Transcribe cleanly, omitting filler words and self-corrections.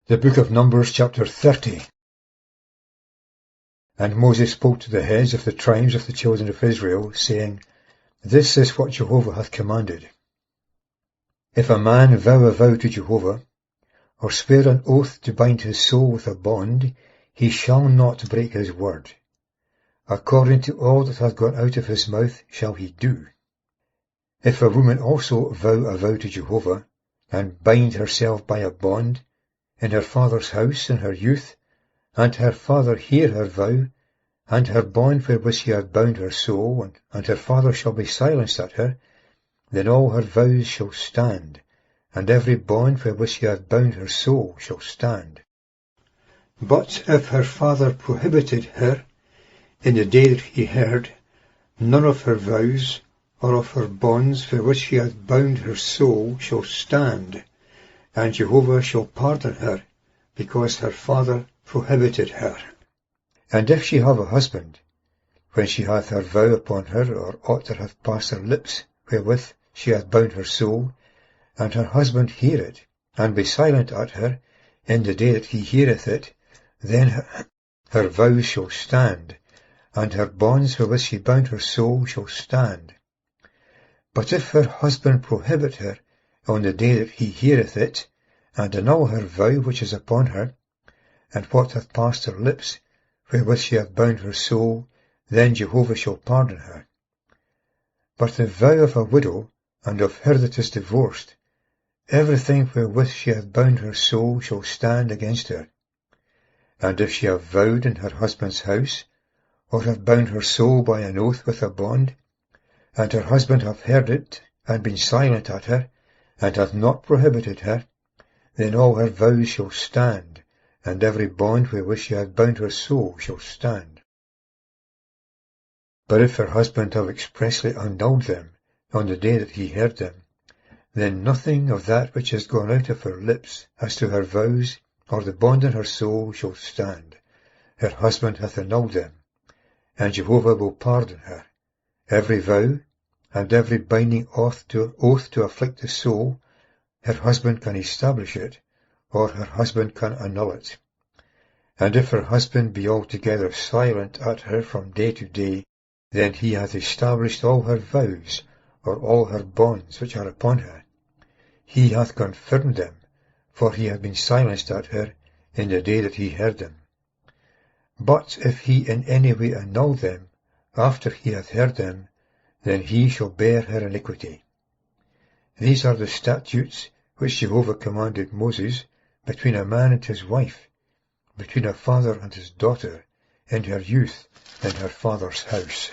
The book of Numbers, chapter 30. And Moses spoke to the heads of the tribes of the children of Israel, saying, This is what Jehovah hath commanded. If a man vow a vow to Jehovah, or swear an oath to bind his soul with a bond, he shall not break his word. According to all that hath gone out of his mouth shall he do. If a woman also vow a vow to Jehovah, and bind herself by a bond, in her father's house in her youth, and her father hear her vow, and her bond wherewith she hath bound her soul, and her father shall be silenced at her, then all her vows shall stand, and every bond wherewith she hath bound her soul shall stand. But if her father prohibited her, in the day that he heard, none of her vows, or of her bonds wherewith she hath bound her soul shall stand, and Jehovah shall pardon her, because her father prohibited her. And if she have a husband, when she hath her vow upon her, or aught that hath passed her lips, wherewith she hath bound her soul, and her husband hear it, and be silent at her, in the day that he heareth it, then her vows shall stand, and her bonds wherewith she bound her soul shall stand. But if her husband prohibit her on the day that he heareth it, and annul her vow which is upon her, and what hath passed her lips, wherewith she hath bound her soul, then Jehovah shall pardon her. But the vow of a widow, and of her that is divorced, everything wherewith she hath bound her soul shall stand against her. And if she have vowed in her husband's house, or hath bound her soul by an oath with a bond, and her husband hath heard it, and been silent at her, and hath not prohibited her, then all her vows shall stand, and every bond wherewith she hath bound her soul shall stand. But if her husband have expressly annulled them on the day that he heard them, then nothing of that which is gone out of her lips as to her vows, or the bond in her soul shall stand. Her husband hath annulled them, and Jehovah will pardon her. Every vow, and every binding oath to afflict the soul, her husband can establish it, or her husband can annul it. And if her husband be altogether silent at her from day to day, then he hath established all her vows, or all her bonds which are upon her. He hath confirmed them, for he hath been silenced at her in the day that he heard them. But if he in any way annul them, after he hath heard them, then he shall bear her iniquity. These are the statutes which Jehovah commanded Moses between a man and his wife, between a father and his daughter, in her youth, in her father's house.